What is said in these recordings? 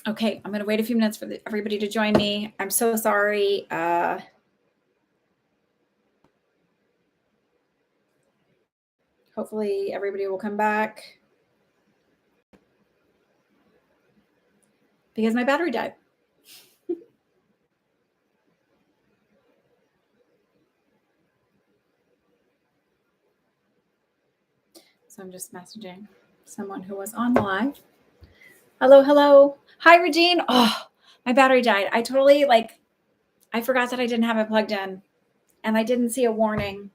Okay, I'm going to wait a few minutes for everybody to join me. I'm so sorry. Hopefully everybody will come back because my battery died. So I'm just messaging someone who was on live. Hello, hello. Hi, Regine. Oh, my battery died. I totally I forgot that I didn't have it plugged in and I didn't see a warning.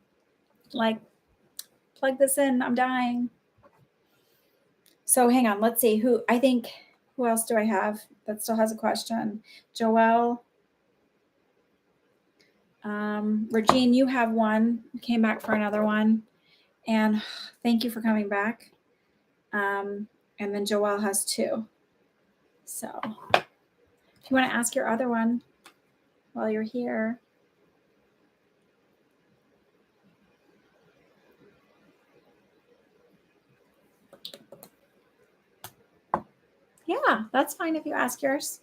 Like, plug this in. I'm dying. So hang on. Let's see who else do I have that still has a question? Joelle. Regine, you have one. Came back for another one. And thank you for coming back. And then Joelle has two. So if you want to ask your other one while you're here. Yeah, that's fine if you ask yours.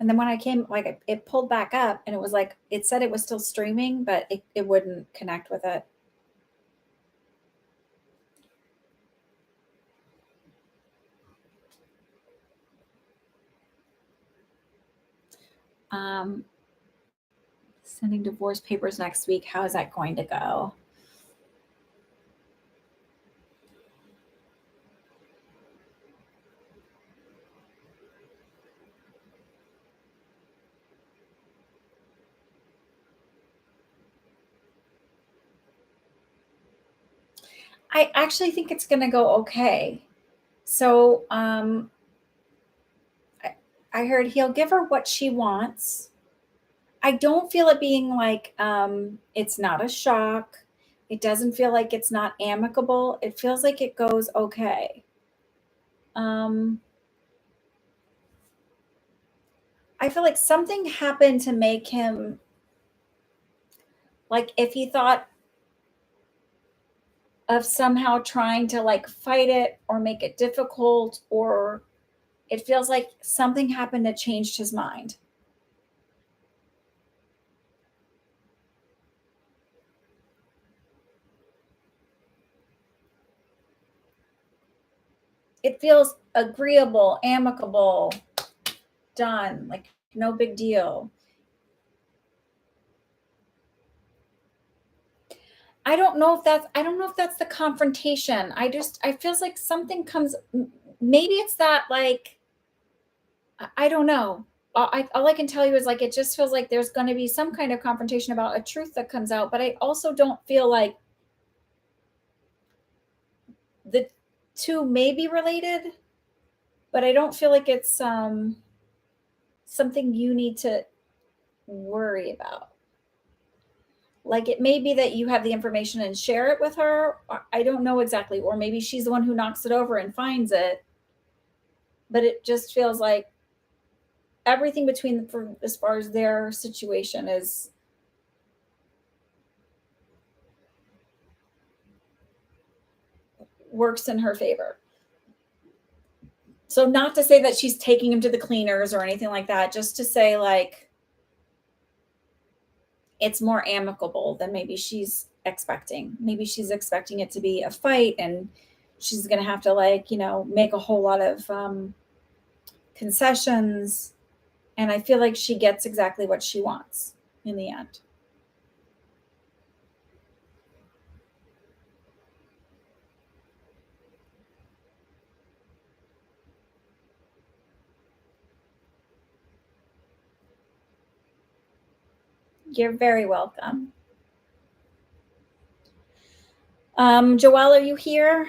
And then when I came, it pulled back up and it was like, it said it was still streaming, but it wouldn't connect with it. Sending divorce papers next week. How is that going to go? I actually think it's going to go okay. So I heard he'll give her what she wants. I don't feel it being like it's not a shock. It doesn't feel like it's not amicable. It feels like it goes okay. I feel like something happened to make him, like, if he thought of somehow trying to like fight it or make it difficult, or it feels like something happened that changed his mind. It feels agreeable, amicable, done, like no big deal. I don't know if that's the confrontation. I feels like something comes, maybe it's that, like, I don't know. All I can tell you is, like, it just feels like there's going to be some kind of confrontation about a truth that comes out, but I also don't feel like the two may be related, but I don't feel like it's something you need to worry about. Like, it may be that you have the information and share it with her. I don't know exactly. Or maybe she's the one who knocks it over and finds it. But it just feels like everything between, as far as their situation, is works in her favor. So not to say that she's taking him to the cleaners or anything like that, just to say, like, it's more amicable than maybe she's expecting. Maybe she's expecting it to be a fight and she's going to have to, like, make a whole lot of concessions. And I feel like she gets exactly what she wants in the end. You're very welcome. Joelle, are you here?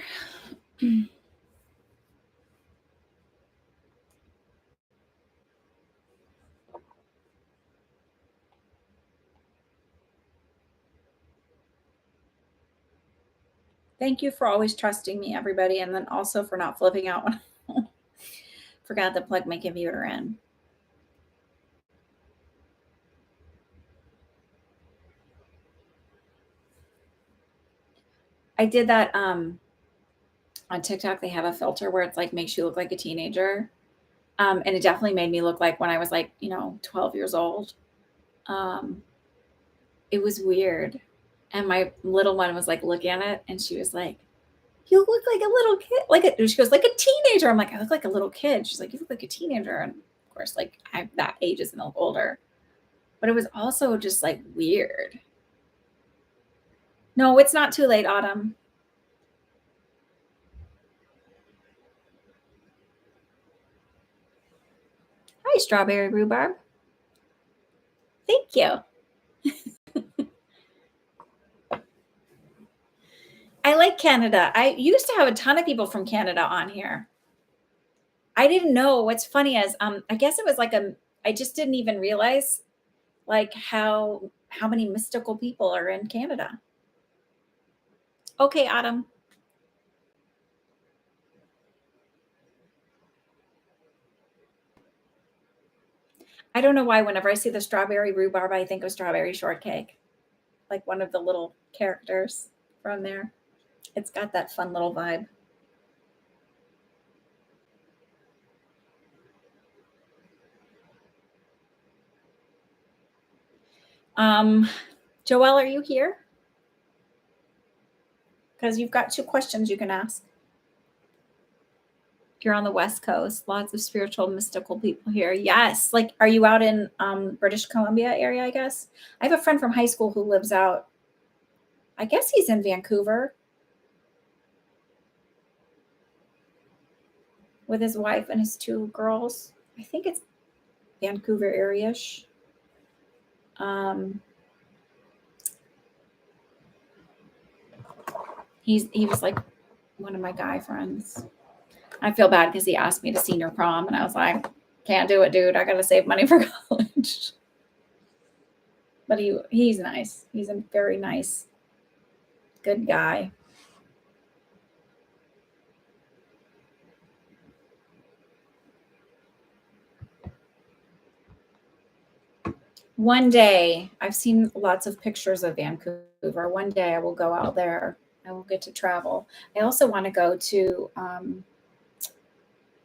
Thank you for always trusting me, everybody, and then also for not flipping out when I forgot to plug my computer in. I did that on TikTok. They have a filter where it's like makes you look like a teenager. And it definitely made me look like when I was like, 12 years old. Um, it was weird. And my little one was like looking at it and she was like, "You look like a little kid." She goes, "Like a teenager." I'm like, "I look like a little kid." She's like, "You look like a teenager." And of course, like that age is no older. But it was also just like weird. No, it's not too late, Autumn. Hi, Strawberry Rhubarb. Thank you. I like Canada. I used to have a ton of people from Canada on here. I didn't know. What's funny is I guess it was like I just didn't even realize like how many mystical people are in Canada. Okay, Autumn. I don't know why whenever I see the strawberry rhubarb, I think of strawberry shortcake, like one of the little characters from there. It's got that fun little vibe. Um, Joelle, are you here? Because you've got two questions you can ask. You're on the West Coast. Lots of spiritual, mystical people here. Yes. Like, are you out in British Columbia area, I guess? I have a friend from high school who lives out, I guess he's in Vancouver with his wife and his two girls. I think it's Vancouver area-ish. Um, he was like one of my guy friends. I feel bad because he asked me to senior prom, and I was like, "Can't do it, dude. I gotta save money for college." But he's nice. He's a very nice, good guy. One day, I've seen lots of pictures of Vancouver. One day, I will go out there. I will get to travel. I also want to go to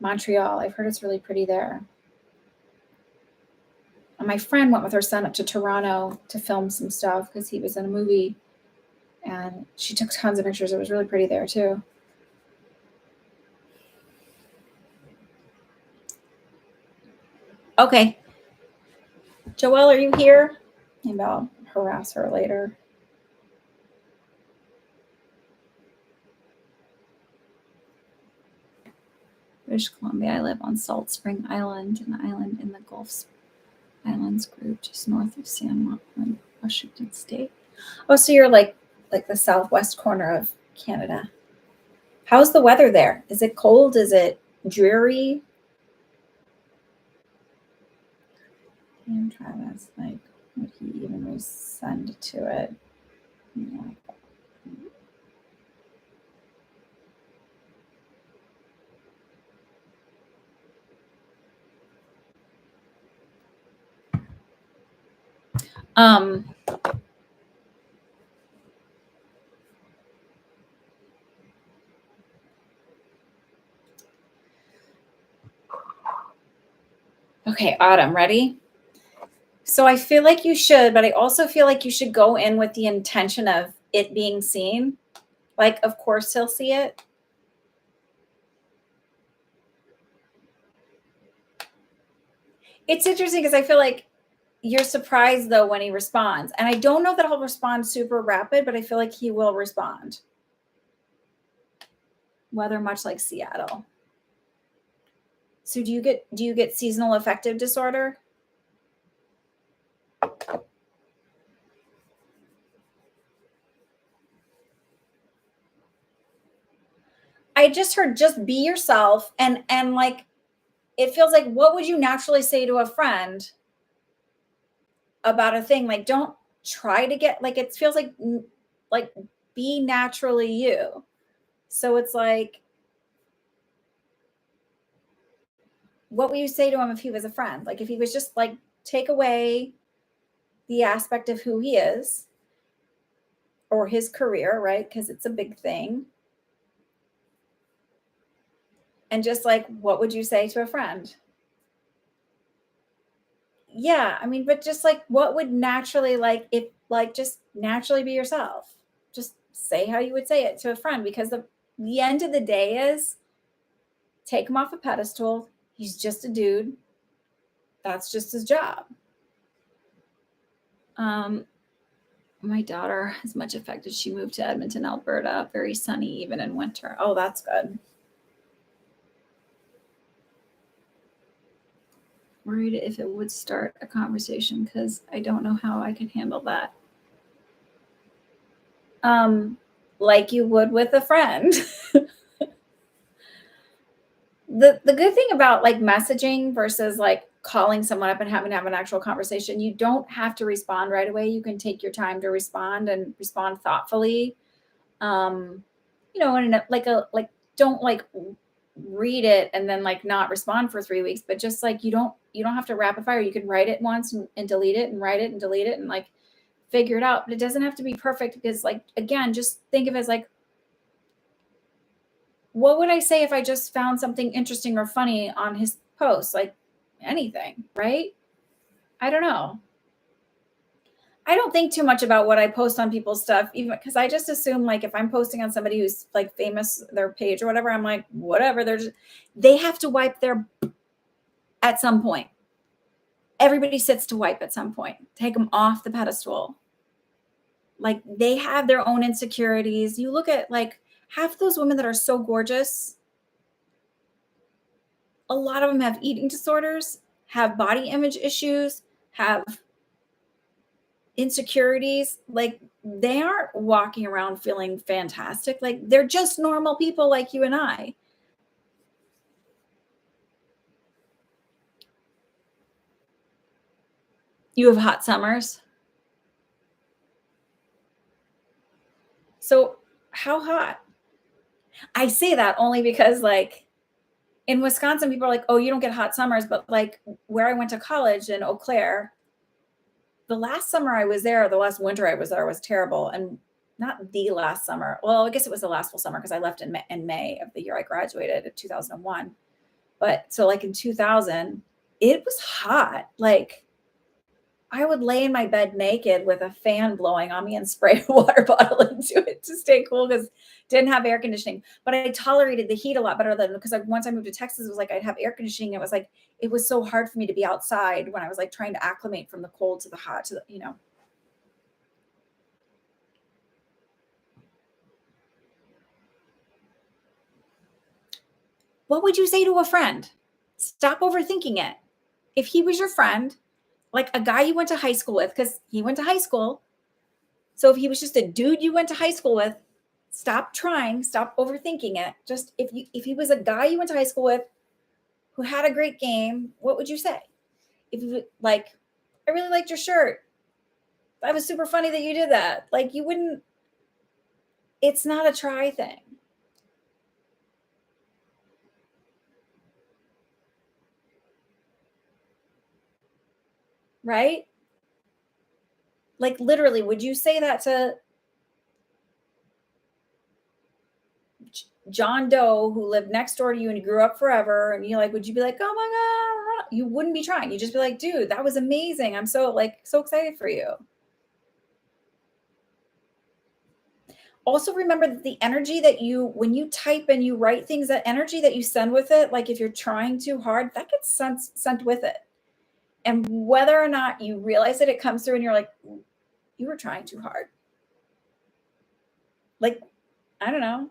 Montreal. I've heard it's really pretty there. And my friend went with her son up to Toronto to film some stuff because he was in a movie, and she took tons of pictures. It was really pretty there too. Okay, Joelle, are you here? Maybe I'll harass her later. British Columbia. I live on Salt Spring Island, an island in the Gulf Islands group just north of San Juan, Washington State. Oh, so you're like the southwest corner of Canada. How's the weather there? Is it cold? Is it dreary? And Travis, like, would he even respond to it? Yeah. Um, okay, Autumn, ready? So I feel like you should, but I also feel like you should go in with the intention of it being seen. Like, of course he'll see it. It's interesting because I feel like you're surprised though when he responds. And I don't know that he'll respond super rapid, but I feel like he will respond. Weather much like Seattle. So do you get seasonal affective disorder? I just heard just be yourself and like it feels like what would you naturally say to a friend about a thing? Like don't try to get like it feels like be naturally you. So it's like what would you say to him if he was a friend? Like if he was just like take away the aspect of who he is or his career, right? Because it's a big thing. And just like, what would you say to a friend? Yeah, I mean, but just like what would naturally like if like just naturally be yourself. Just say how you would say it to a friend because the end of the day is take him off a pedestal. He's just a dude. That's just his job. Um, my daughter is much affected. She moved to Edmonton, Alberta. Very sunny even in winter. Oh, that's good. Worried if it would start a conversation because I don't know how I can handle that. Um, like you would with a friend. The good thing about like messaging versus like calling someone up and having to have an actual conversation, you don't have to respond right away. You can take your time to respond and respond thoughtfully. Um, and like don't like read it and then like not respond for 3 weeks, but just like you don't have to rapid fire. You can write it once and delete it and write it and delete it and like figure it out. But it doesn't have to be perfect because like again, just think of it as like what would I say if I just found something interesting or funny on his post? Like anything, right? I don't know. I don't think too much about what I post on people's stuff, even because I just assume like if I'm posting on somebody who's like famous, their page or whatever, I'm like, whatever. They have to wipe their at some point. Everybody sits to wipe at some point. Take them off the pedestal. Like they have their own insecurities. You look at like half those women that are so gorgeous, a lot of them have eating disorders, have body image issues, have insecurities. Like they aren't walking around feeling fantastic. Like they're just normal people like you and I. You have hot summers. So, how hot? I say that only because, like, in Wisconsin, people are like, oh, you don't get hot summers. But, like, where I went to college in Eau Claire, the last summer I was there, the last winter I was there was terrible. And not the last summer. Well, I guess it was the last full summer because I left in May of the year I graduated in 2001. But so, like, in 2000, it was hot. Like, I would lay in my bed naked with a fan blowing on me and spray a water bottle into it to stay cool because didn't have air conditioning. But I tolerated the heat a lot better than because once I moved to Texas, it was like I'd have air conditioning. It was like it was so hard for me to be outside when I was like trying to acclimate from the cold to the hot to the. What would you say to a friend? Stop overthinking it. If he was your friend, like a guy you went to high school with, because he went to high school. So if he was just a dude you went to high school with, stop trying, stop overthinking it. Just if he was a guy you went to high school with who had a great game, what would you say? If you like, I really liked your shirt. That was super funny that you did that. Like you wouldn't. It's not a try thing, right? Like literally, would you say that to John Doe who lived next door to you and you grew up forever? And you like, would you be like, oh my god? You wouldn't be trying. You just be like, dude, that was amazing. I'm so excited for you. Also remember that the energy that when you type and you write things, that energy that you send with it, like if you're trying too hard, that gets sent with it. And whether or not you realize it comes through and you're like, you were trying too hard. Like, I don't know.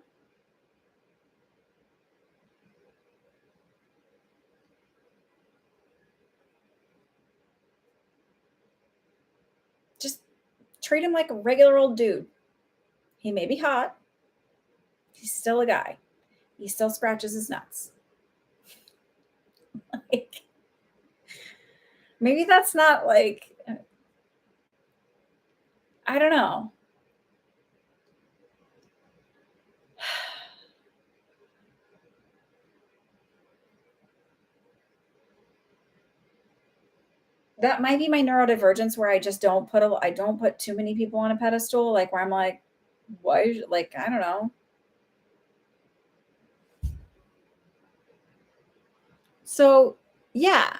Just treat him like a regular old dude. He may be hot. He's still a guy. He still scratches his nuts. Like, maybe that's not like, I don't know. That might be my neurodivergence where I just don't put too many people on a pedestal, like where I'm like, why, like, I don't know. So, yeah,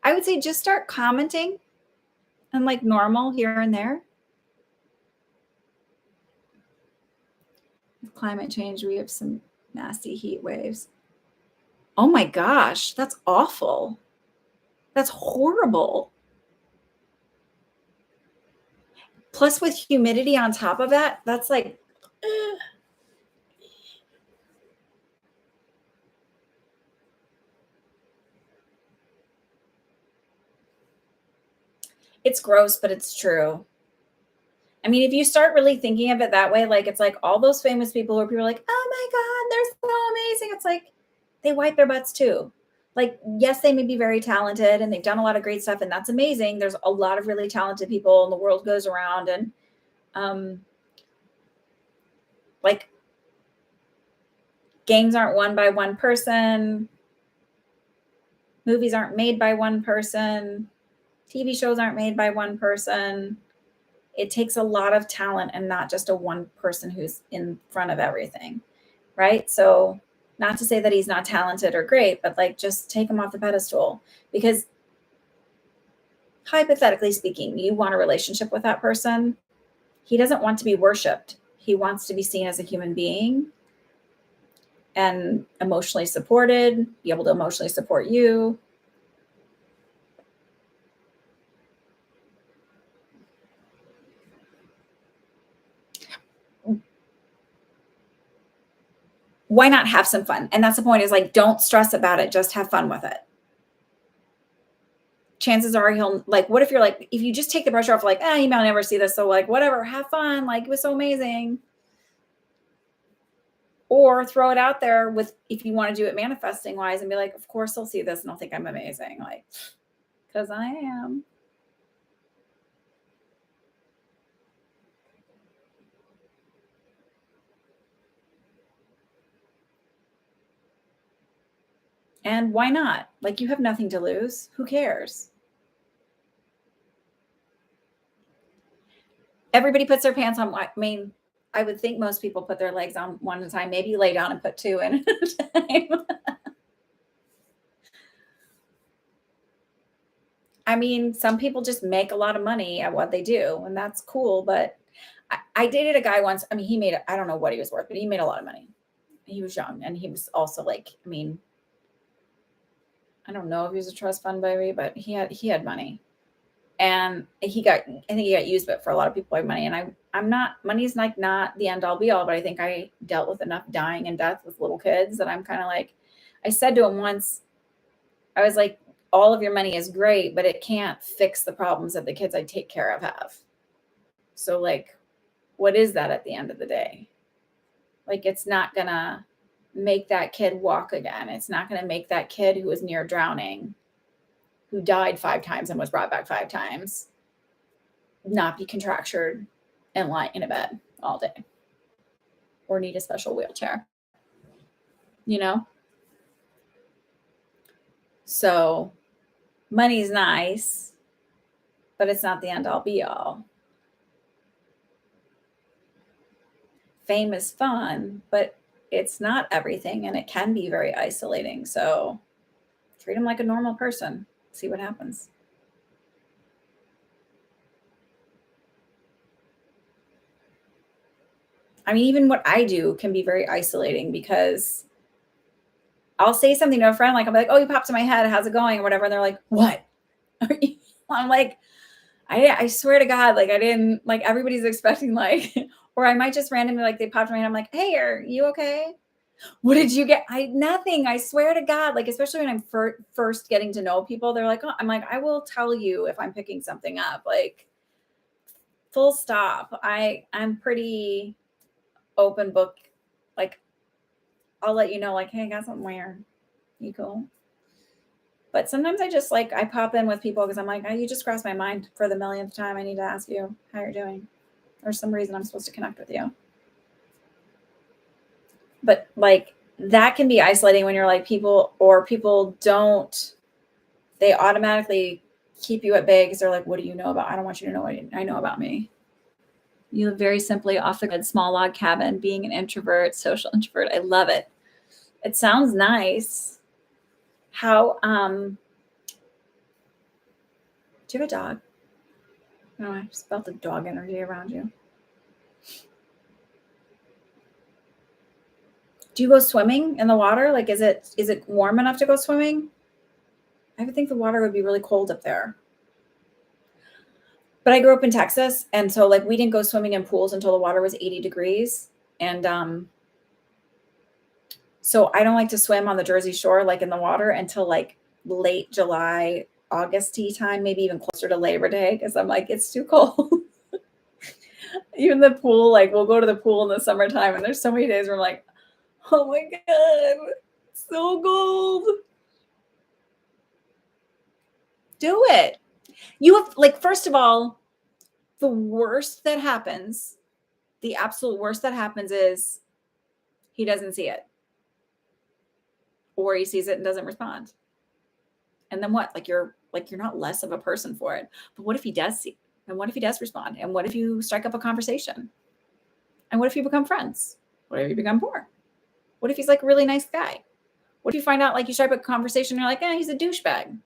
I would say just start commenting and like normal here and there. With climate change, we have some nasty heat waves. Oh my gosh, that's awful. That's horrible. Plus, with humidity on top of that, that's like, ugh. It's gross, but it's true. I mean, if you start really thinking of it that way, like it's like all those famous people who are people are like, oh my God, they're so amazing. It's like they wipe their butts too. Like, yes, they may be very talented and they've done a lot of great stuff, and that's amazing. There's a lot of really talented people, and the world goes around, and um, like games aren't won by one person, movies aren't made by one person, TV shows aren't made by one person. It takes a lot of talent and not just a one person who's in front of everything, right? So, not to say that he's not talented or great, but like just take him off the pedestal, because hypothetically speaking, you want a relationship with that person. He doesn't want to be worshiped. He wants to be seen as a human being and emotionally supported, be able to emotionally support you. Why not have some fun? And that's the point, is like, don't stress about it. Just have fun with it. Chances are he'll, like, what if you're like, if you just take the pressure off, like, he might never see this. So like, whatever, have fun. Like, it was so amazing. Or throw it out there with, if you want to do it manifesting wise, and be like, of course they'll see this and they'll think I'm amazing. Like, cause I am. And why not? Like, you have nothing to lose. Who cares? Everybody puts their pants on. I mean, I would think most people put their legs on one at a time, maybe lay down and put two in at a time. I mean, some people just make a lot of money at what they do, and that's cool. But I dated a guy once. I mean, he made, I don't know what he was worth, but he made a lot of money. He was young, and he was also like, I mean, I don't know if he was a trust fund baby, but he had money. And I think he got used, but for a lot of people, I have money. And I'm not, money's like not the end all be all, but I think I dealt with enough dying and death with little kids that I'm kind of like, I said to him once, I was like, all of your money is great, but it can't fix the problems that the kids I take care of have. So like, what is that at the end of the day? Like, it's not gonna make that kid walk again. It's not gonna make that kid who was near drowning, who died 5 times and was brought back 5 times, not be contractured and lie in a bed all day or need a special wheelchair, you know? So money's nice, but it's not the end all be all. Fame is fun, but it's not everything, and it can be very isolating. So treat him like a normal person, see what happens. I mean, even what I do can be very isolating, because I'll say something to a friend, like, I'll be like, oh, you popped in my head. How's it going? Or whatever. And they're like, what? I'm like, I swear to God, like, I didn't, like, everybody's expecting, like, or I might just randomly, like, they popped in my head. I'm like, hey, are you okay? What did you get? Nothing. I swear to God, like, especially when I'm first getting to know people, they're like, oh, I'm like, I will tell you if I'm picking something up, like, full stop. I'm pretty open book. Like, I'll let you know, like, hey, I got something weird. You cool? But sometimes I just, like, I pop in with people because I'm like, oh, you just crossed my mind for the millionth time. I need to ask you how you're doing. There's some reason I'm supposed to connect with you. But like, that can be isolating when you're like, people don't, they automatically keep you at bay because they're like, what do you know about? I don't want you to know what I know about me. You live very simply off the grid, small log cabin, being an introvert, social introvert. I love it. It sounds nice. How, do you have a dog? No, I just felt the dog energy around you. Do you go swimming in the water? Like, is it warm enough to go swimming? I would think the water would be really cold up there. But I grew up in Texas, and so like we didn't go swimming in pools until the water was 80 degrees. And so I don't like to swim on the Jersey Shore, like in the water, until like late July, August tea time, maybe even closer to Labor Day, because I'm like, it's too cold. Even the pool, like we'll go to the pool in the summertime, and there's so many days where I'm like, oh my God, it's so cold. Do it. You have, like, first of all, the worst that happens, the absolute worst that happens is he doesn't see it, or he sees it and doesn't respond. And then what? Like you're not less of a person for it. But what if he does see? And what if he does respond? And what if you strike up a conversation? And what if you become friends? What if you become poor? What if he's like a really nice guy? What if you find out like you strike up a conversation and you're like, he's a douchebag?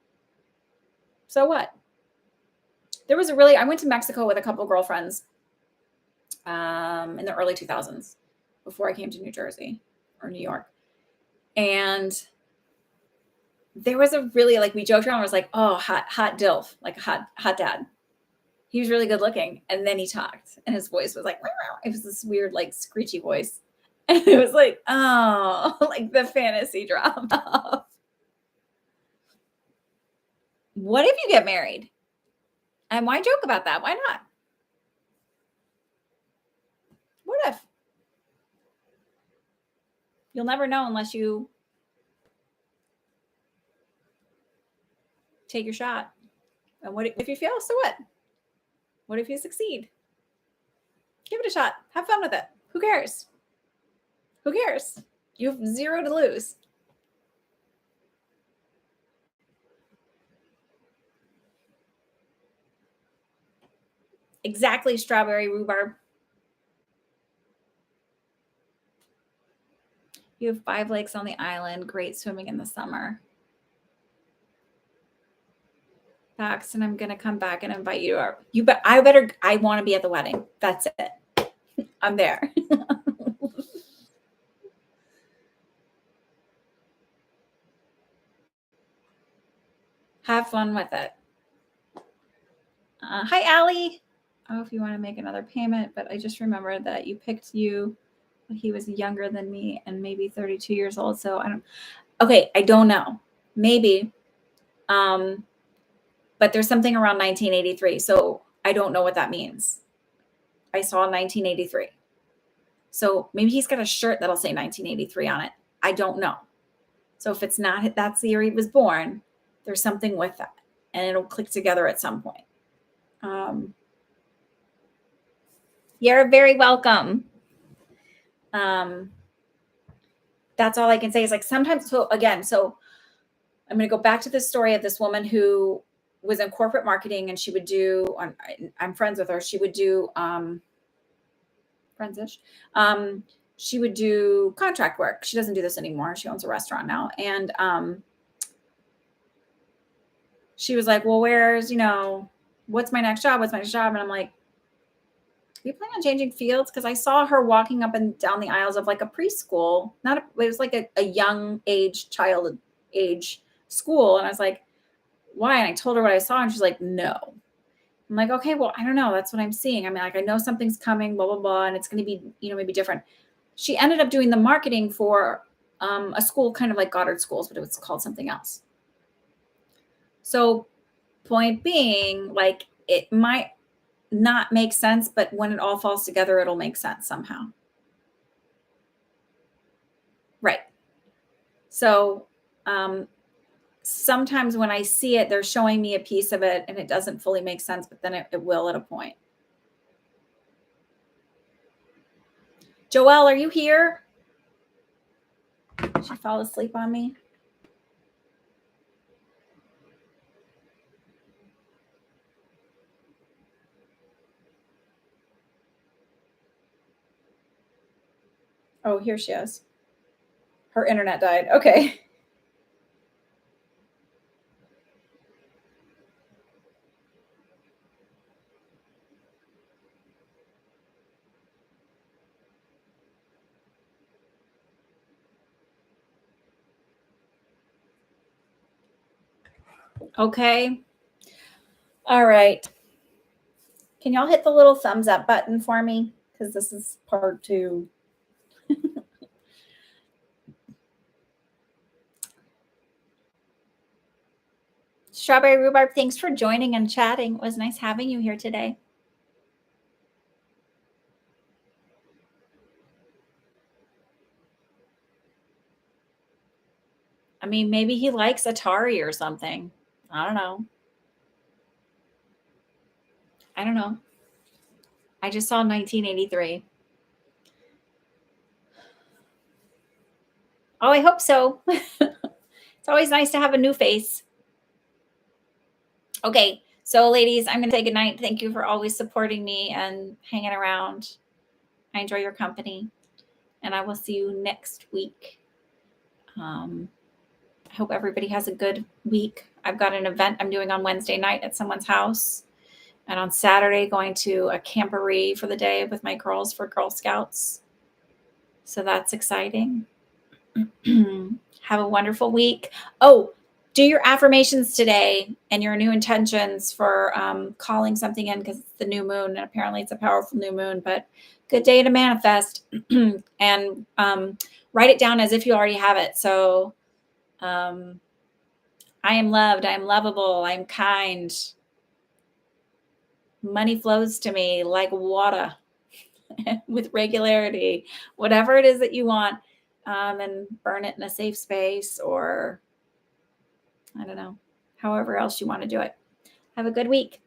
So what? I went to Mexico with a couple of girlfriends in the early 2000s before I came to New Jersey or New York. And there was a really, like, we joked around, was like, oh, hot DILF, like a hot dad. He was really good looking. And then he talked and his voice was like, it was this weird, like screechy voice. And it was like, oh, like the fantasy drama. What if you get married? And why joke about that? Why not? What if? You'll never know unless you take your shot. And what if you fail? So what? What if you succeed? Give it a shot. Have fun with it. Who cares? Who cares? You have zero to lose. Exactly, strawberry rhubarb. You have 5 lakes on the island. Great swimming in the summer. Paxton, I'm gonna come back and invite you to I want to be at the wedding. That's it. I'm there. Have fun with it. Hi, Allie. I don't know if you want to make another payment, but I just remembered that you picked you when he was younger than me and maybe 32 years old. So I don't know. Maybe. But there's something around 1983. So I don't know what that means. I saw 1983. So maybe he's got a shirt that'll say 1983 on it. I don't know. So if it's not, that's the year he was born, there's something with that and it'll click together at some point. You're very welcome. That's all I can say is like sometimes, so I'm going to go back to this story of this woman who was in corporate marketing and she would do, I'm friends with her. She would do, friends-ish. She would do contract work. She doesn't do this anymore. She owns a restaurant now. And she was like, well, what's my next job? What's my next job? And I'm like, are you planning on changing fields? Because I saw her walking up and down the aisles of like a preschool. It was like a young child age school. And I was like, why? And I told her what I saw. And she's like, no. I'm like, okay, well, I don't know. That's what I'm seeing. I mean, like, I know something's coming, blah, blah, blah. And it's going to be, maybe different. She ended up doing the marketing for a school, kind of like Goddard Schools, but it was called something else. So point being, like, it might not make sense, but when it all falls together, it'll make sense somehow. Right. So sometimes when I see it, they're showing me a piece of it and it doesn't fully make sense, but then it will at a point. Joelle, are you here? Did she fall asleep on me? Oh, here she is. Her internet died. Okay. Okay. All right. Can y'all hit the little thumbs up button for me? Because this is part 2. Strawberry Rhubarb, thanks for joining and chatting. It was nice having you here today. I mean, maybe he likes Atari or something. I don't know. I don't know. I just saw 1983. Oh, I hope so. It's always nice to have a new face. Okay. So, ladies, I'm going to say goodnight. Thank you for always supporting me and hanging around. I enjoy your company. And I will see you next week. I hope everybody has a good week. I've got an event I'm doing on Wednesday night at someone's house. And on Saturday, going to a camporee for the day with my girls for Girl Scouts. So that's exciting. Have a wonderful week. Oh, do your affirmations today and your new intentions for calling something in, because it's the new moon and apparently it's a powerful new moon, but good day to manifest. And write it down as if you already have it. So I am loved. I am lovable. I'm kind. Money flows to me like water with regularity, whatever it is that you want, and burn it in a safe space, or I don't know, however else you want to do it. Have a good week.